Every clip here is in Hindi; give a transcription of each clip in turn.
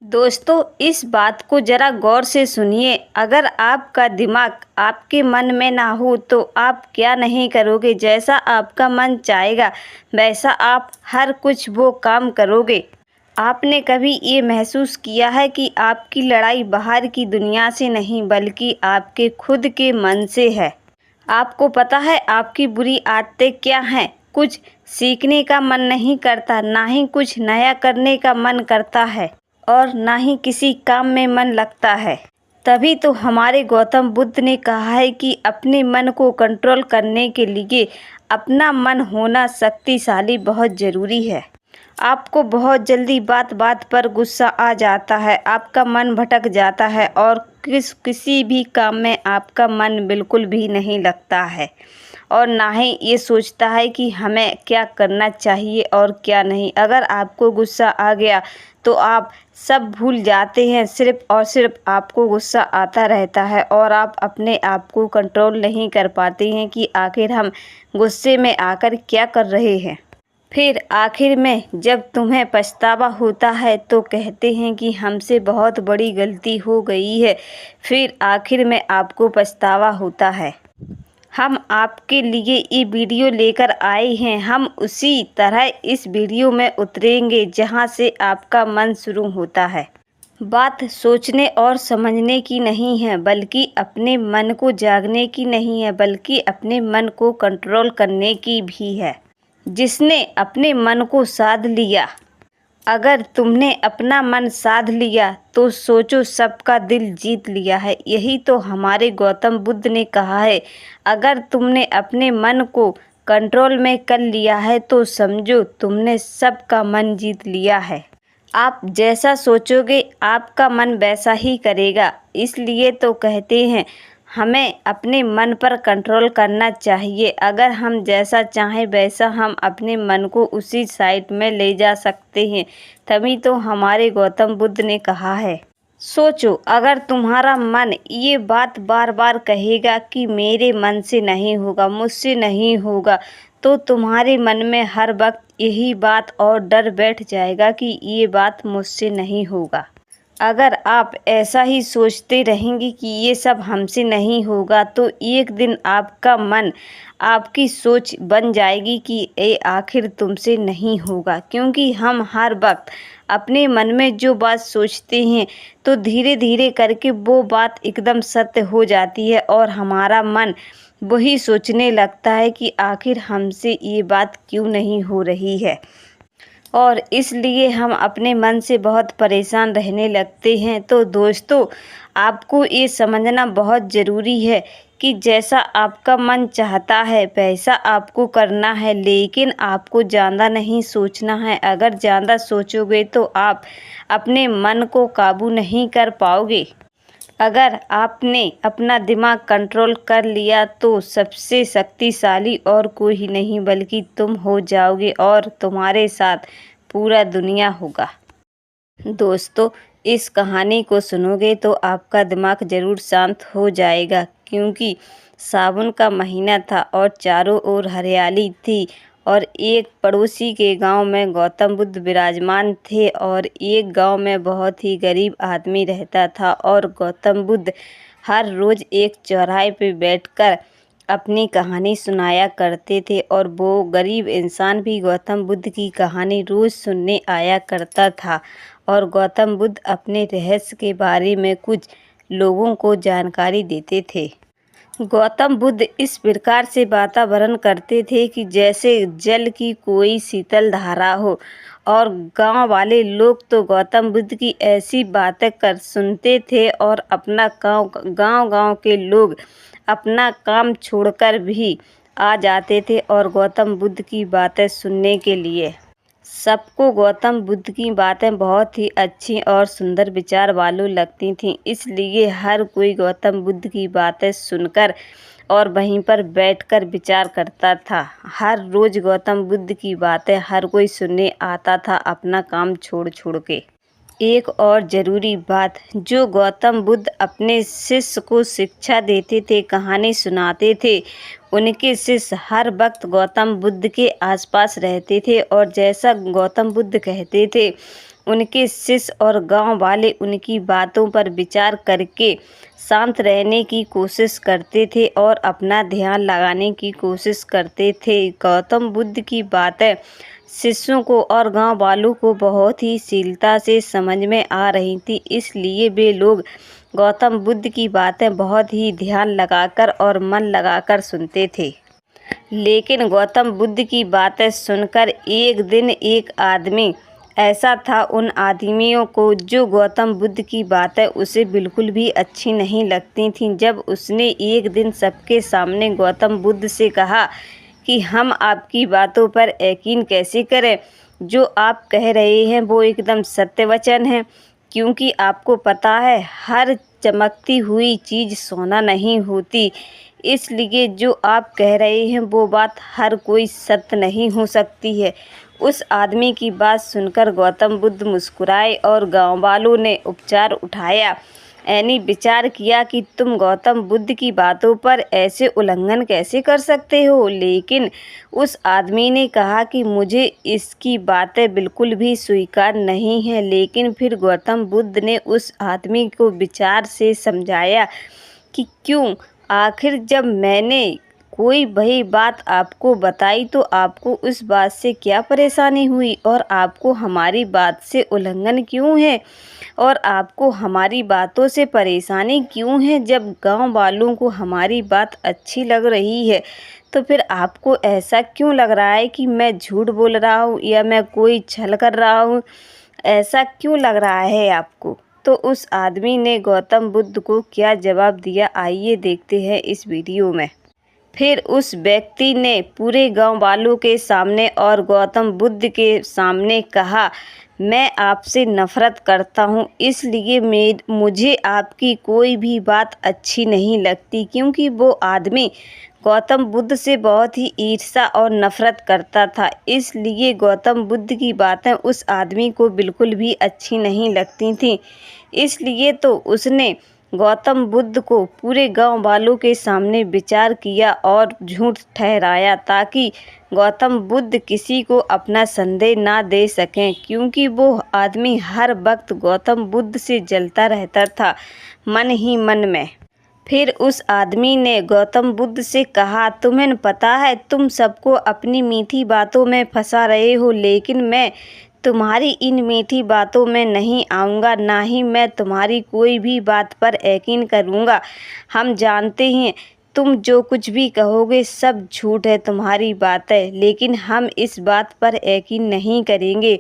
दोस्तों, इस बात को ज़रा गौर से सुनिए। अगर आपका दिमाग आपके मन में ना हो तो आप क्या नहीं करोगे। जैसा आपका मन चाहेगा वैसा आप हर कुछ वो काम करोगे। आपने कभी ये महसूस किया है कि आपकी लड़ाई बाहर की दुनिया से नहीं बल्कि आपके खुद के मन से है। आपको पता है आपकी बुरी आदतें क्या हैं? कुछ सीखने का मन नहीं करता, ना ही कुछ नया करने का मन करता है और ना ही किसी काम में मन लगता है। तभी तो हमारे गौतम बुद्ध ने कहा है कि अपने मन को कंट्रोल करने के लिए अपना मन होना शक्तिशाली बहुत ज़रूरी है। आपको बहुत जल्दी बात बात पर गुस्सा आ जाता है, आपका मन भटक जाता है और किसी भी काम में आपका मन बिल्कुल भी नहीं लगता है और ना ही ये सोचता है कि हमें क्या करना चाहिए और क्या नहीं। अगर आपको गुस्सा आ गया तो आप सब भूल जाते हैं, सिर्फ़ और सिर्फ आपको गुस्सा आता रहता है और आप अपने आप को कंट्रोल नहीं कर पाते हैं कि आखिर हम गुस्से में आकर क्या कर रहे हैं। फिर आखिर में जब तुम्हें पछतावा होता है तो कहते हैं कि हमसे बहुत बड़ी गलती हो गई है। फिर आखिर में आपको पछतावा होता है। हम आपके लिए ये वीडियो लेकर आए हैं। हम उसी तरह इस वीडियो में उतरेंगे जहां से आपका मन शुरू होता है। बात सोचने और समझने की नहीं है, बल्कि अपने मन को जागने की नहीं है, बल्कि अपने मन को कंट्रोल करने की भी है। जिसने अपने मन को साध लिया, अगर तुमने अपना मन साध लिया तो सोचो सबका दिल जीत लिया है। यही तो हमारे गौतम बुद्ध ने कहा है। अगर तुमने अपने मन को कंट्रोल में कर लिया है तो समझो तुमने सबका मन जीत लिया है। आप जैसा सोचोगे आपका मन वैसा ही करेगा। इसलिए तो कहते हैं हमें अपने मन पर कंट्रोल करना चाहिए। अगर हम जैसा चाहें वैसा हम अपने मन को उसी साइड में ले जा सकते हैं। तभी तो हमारे गौतम बुद्ध ने कहा है। सोचो, अगर तुम्हारा मन ये बात बार बार कहेगा कि मेरे मन से नहीं होगा, मुझसे नहीं होगा, तो तुम्हारे मन में हर वक्त यही बात और डर बैठ जाएगा कि ये बात मुझसे नहीं होगा। अगर आप ऐसा ही सोचते रहेंगे कि ये सब हमसे नहीं होगा तो एक दिन आपका मन, आपकी सोच बन जाएगी कि ये आखिर तुमसे नहीं होगा। क्योंकि हम हर वक्त अपने मन में जो बात सोचते हैं तो धीरे धीरे करके वो बात एकदम सत्य हो जाती है और हमारा मन वही सोचने लगता है कि आखिर हमसे ये बात क्यों नहीं हो रही है। और इसलिए हम अपने मन से बहुत परेशान रहने लगते हैं। तो दोस्तों, आपको ये समझना बहुत ज़रूरी है कि जैसा आपका मन चाहता है वैसा आपको करना है, लेकिन आपको ज़्यादा नहीं सोचना है। अगर ज़्यादा सोचोगे तो आप अपने मन को काबू नहीं कर पाओगे। अगर आपने अपना दिमाग कंट्रोल कर लिया तो सबसे शक्तिशाली और कोई नहीं बल्कि तुम हो जाओगे और तुम्हारे साथ पूरा दुनिया होगा। दोस्तों, इस कहानी को सुनोगे तो आपका दिमाग ज़रूर शांत हो जाएगा। क्योंकि सावन का महीना था और चारों ओर हरियाली थी और एक पड़ोसी के गांव में गौतम बुद्ध विराजमान थे और एक गांव में बहुत ही गरीब आदमी रहता था और गौतम बुद्ध हर रोज़ एक चौराहे पे बैठकर अपनी कहानी सुनाया करते थे और वो गरीब इंसान भी गौतम बुद्ध की कहानी रोज़ सुनने आया करता था और गौतम बुद्ध अपने रहस्य के बारे में कुछ लोगों को जानकारी देते थे। गौतम बुद्ध इस प्रकार से वातावरण करते थे कि जैसे जल की कोई शीतल धारा हो और गांव वाले लोग तो गौतम बुद्ध की ऐसी बातें कर सुनते थे और अपना गांव के लोग अपना काम छोड़कर भी आ जाते थे और गौतम बुद्ध की बातें सुनने के लिए। सबको गौतम बुद्ध की बातें बहुत ही अच्छी और सुंदर विचार वालों लगती थीं। इसलिए हर कोई गौतम बुद्ध की बातें सुनकर और वहीं पर बैठकर विचार करता था। हर रोज़ गौतम बुद्ध की बातें हर कोई सुनने आता था अपना काम छोड़ छोड़ के। एक और ज़रूरी बात, जो गौतम बुद्ध अपने शिष्य को शिक्षा देते थे, कहानी सुनाते थे, उनके शिष्य हर वक्त गौतम बुद्ध के आसपास रहते थे और जैसा गौतम बुद्ध कहते थे उनके शिष्य और गांव वाले उनकी बातों पर विचार करके शांत रहने की कोशिश करते थे और अपना ध्यान लगाने की कोशिश करते थे। गौतम बुद्ध की बातें शिष्यों को और गांव वालों को बहुत ही शीलता से समझ में आ रही थी, इसलिए वे लोग गौतम बुद्ध की बातें बहुत ही ध्यान लगाकर और मन लगाकर सुनते थे। लेकिन गौतम बुद्ध की बातें सुनकर एक दिन एक आदमी ऐसा था, उन आदमियों को जो गौतम बुद्ध की बातें उसे बिल्कुल भी अच्छी नहीं लगती थीं। जब उसने एक दिन सबके सामने गौतम बुद्ध से कहा कि हम आपकी बातों पर यकीन कैसे करें, जो आप कह रहे हैं वो एकदम सत्य वचन है, क्योंकि आपको पता है हर चमकती हुई चीज़ सोना नहीं होती, इसलिए जो आप कह रहे हैं वो बात हर कोई सत्य नहीं हो सकती है। उस आदमी की बात सुनकर गौतम बुद्ध मुस्कुराए और गांव वालों ने उपचार उठाया, यानी विचार किया कि तुम गौतम बुद्ध की बातों पर ऐसे उल्लंघन कैसे कर सकते हो। लेकिन उस आदमी ने कहा कि मुझे इसकी बातें बिल्कुल भी स्वीकार नहीं है। लेकिन फिर गौतम बुद्ध ने उस आदमी को विचार से समझाया कि क्यों, आखिर जब मैंने कोई वही बात आपको बताई तो आपको उस बात से क्या परेशानी हुई और आपको हमारी बात से उल्लंघन क्यों है और आपको हमारी बातों से परेशानी क्यों है। जब गांव वालों को हमारी बात अच्छी लग रही है तो फिर आपको ऐसा क्यों लग रहा है कि मैं झूठ बोल रहा हूँ या मैं कोई छल कर रहा हूँ, ऐसा क्यों लग रहा है आपको। तो उस आदमी ने गौतम बुद्ध को क्या जवाब दिया, आइए देखते हैं इस वीडियो में। फिर उस व्यक्ति ने पूरे गांव वालों के सामने और गौतम बुद्ध के सामने कहा, मैं आपसे नफ़रत करता हूँ, इसलिए मुझे आपकी कोई भी बात अच्छी नहीं लगती। क्योंकि वो आदमी गौतम बुद्ध से बहुत ही ईर्ष्या और नफ़रत करता था, इसलिए गौतम बुद्ध की बातें उस आदमी को बिल्कुल भी अच्छी नहीं लगती थीं। इसलिए तो उसने गौतम बुद्ध को पूरे गांव वालों के सामने विचार किया और झूठ ठहराया, ताकि गौतम बुद्ध किसी को अपना संदेह ना दे सकें, क्योंकि वो आदमी हर वक्त गौतम बुद्ध से जलता रहता था मन ही मन में। फिर उस आदमी ने गौतम बुद्ध से कहा, तुम्हें पता है तुम सबको अपनी मीठी बातों में फंसा रहे हो, लेकिन मैं तुम्हारी इन मीठी बातों में नहीं आऊँगा, ना ही मैं तुम्हारी कोई भी बात पर यकीन करूँगा। हम जानते हैं तुम जो कुछ भी कहोगे सब झूठ है तुम्हारी बातें, लेकिन हम इस बात पर यकीन नहीं करेंगे।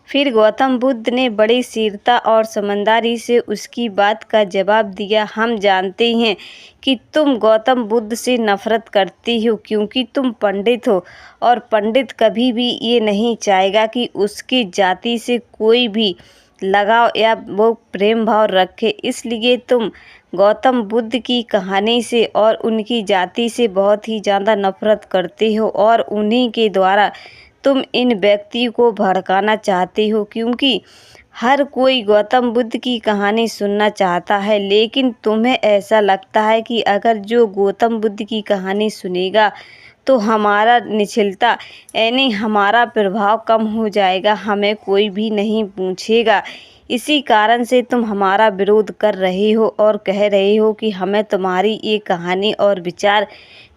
फिर गौतम बुद्ध ने बड़ी शीलता और समझदारी से उसकी बात का जवाब दिया, हम जानते हैं कि तुम गौतम बुद्ध से नफ़रत करती हो, क्योंकि तुम पंडित हो और पंडित कभी भी ये नहीं चाहेगा कि उसकी जाति से कोई भी लगाव या वो प्रेम भाव रखे, इसलिए तुम गौतम बुद्ध की कहानी से और उनकी जाति से बहुत ही ज़्यादा नफ़रत करते हो और उन्हीं के द्वारा तुम इन व्यक्ति को भड़काना चाहते हो, क्योंकि हर कोई गौतम बुद्ध की कहानी सुनना चाहता है। लेकिन तुम्हें ऐसा लगता है कि अगर जो गौतम बुद्ध की कहानी सुनेगा तो हमारा निश्चिलता यानी हमारा प्रभाव कम हो जाएगा, हमें कोई भी नहीं पूछेगा। इसी कारण से तुम हमारा विरोध कर रहे हो और कह रहे हो कि हमें तुम्हारी ये कहानी और विचार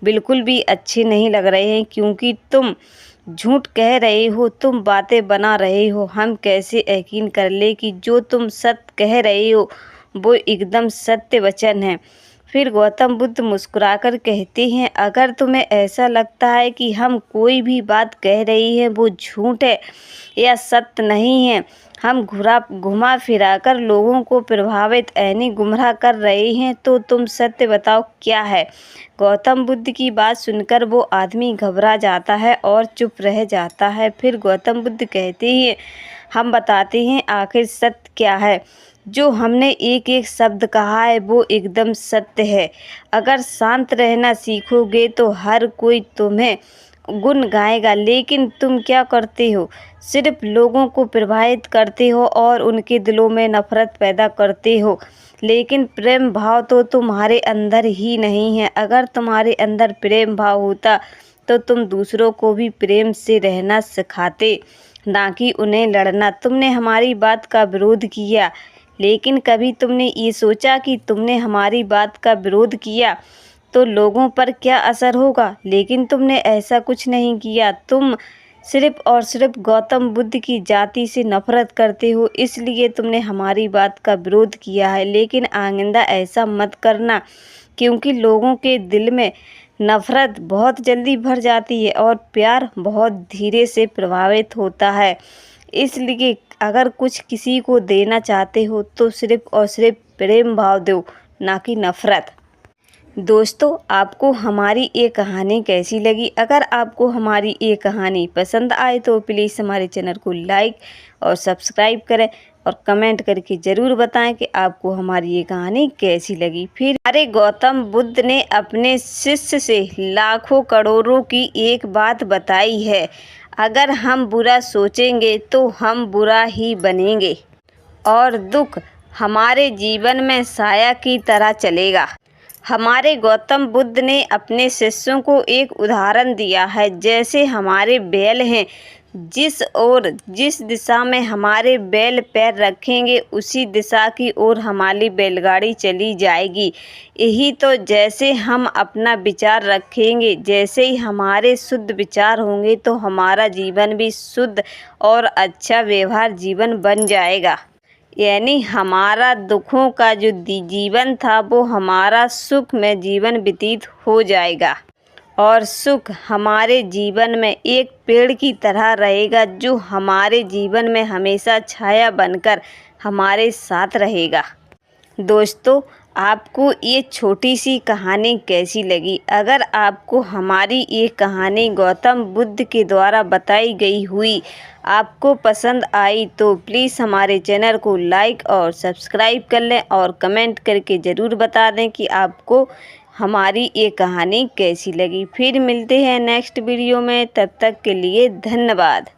बिल्कुल भी अच्छे नहीं लग रहे हैं, क्योंकि तुम झूठ कह रहे हो, तुम बातें बना रहे हो। हम कैसे यकीन कर ले कि जो तुम सत्य कह रहे हो वो एकदम सत्य वचन है। फिर गौतम बुद्ध मुस्कुराकर कहते हैं, अगर तुम्हें ऐसा लगता है कि हम कोई भी बात कह रही हैं वो झूठ है या सत्य नहीं है, हम घुमा फिराकर लोगों को प्रभावित यानी गुमराह कर रहे हैं, तो तुम सत्य बताओ क्या है। गौतम बुद्ध की बात सुनकर वो आदमी घबरा जाता है और चुप रह जाता है। फिर गौतम बुद्ध कहते हैं, हम बताते हैं आखिर सत्य क्या है। जो हमने एक एक शब्द कहा है वो एकदम सत्य है। अगर शांत रहना सीखोगे तो हर कोई तुम्हें गुण गाएगा, लेकिन तुम क्या करते हो, सिर्फ लोगों को प्रभावित करते हो और उनके दिलों में नफ़रत पैदा करते हो। लेकिन प्रेम भाव तो तुम्हारे अंदर ही नहीं है। अगर तुम्हारे अंदर प्रेम भाव होता तो तुम दूसरों को भी प्रेम से रहना सिखाते। ना कि उन्हें लड़ना। तुमने हमारी बात का विरोध किया, लेकिन कभी तुमने ये सोचा कि तुमने हमारी बात का विरोध किया तो लोगों पर क्या असर होगा? लेकिन तुमने ऐसा कुछ नहीं किया। तुम सिर्फ और सिर्फ गौतम बुद्ध की जाति से नफरत करते हो, इसलिए तुमने हमारी बात का विरोध किया है। लेकिन आइंदा ऐसा मत करना, क्योंकि लोगों के दिल में नफ़रत बहुत जल्दी भर जाती है और प्यार बहुत धीरे से प्रभावित होता है। इसलिए अगर कुछ किसी को देना चाहते हो तो सिर्फ़ और सिर्फ प्रेम भाव दो, ना कि नफ़रत। दोस्तों, आपको हमारी ये कहानी कैसी लगी? अगर आपको हमारी ये कहानी पसंद आए तो प्लीज़ हमारे चैनल को लाइक और सब्सक्राइब करें और कमेंट करके ज़रूर बताएं कि आपको हमारी ये कहानी कैसी लगी। फिर हमारे गौतम बुद्ध ने अपने शिष्य से लाखों करोड़ों की एक बात बताई है, अगर हम बुरा सोचेंगे तो हम बुरा ही बनेंगे और दुख हमारे जीवन में साया की तरह चलेगा। हमारे गौतम बुद्ध ने अपने शिष्यों को एक उदाहरण दिया है, जैसे हमारे बैल हैं, जिस दिशा में हमारे बैल पैर रखेंगे उसी दिशा की ओर हमारी बैलगाड़ी चली जाएगी। यही तो जैसे हम अपना विचार रखेंगे, जैसे ही हमारे शुद्ध विचार होंगे तो हमारा जीवन भी शुद्ध और अच्छा व्यवहार जीवन बन जाएगा। यानी हमारा दुखों का जो जीवन था वो हमारा सुख में जीवन व्यतीत हो जाएगा और सुख हमारे जीवन में एक पेड़ की तरह रहेगा, जो हमारे जीवन में हमेशा छाया बनकर हमारे साथ रहेगा। दोस्तों, आपको ये छोटी सी कहानी कैसी लगी? अगर आपको हमारी ये कहानी गौतम बुद्ध के द्वारा बताई गई हुई आपको पसंद आई तो प्लीज़ हमारे चैनल को लाइक और सब्सक्राइब कर लें और कमेंट करके ज़रूर बता दें कि आपको हमारी ये कहानी कैसी लगी। फिर मिलते हैं नेक्स्ट वीडियो में, तब तक के लिए धन्यवाद।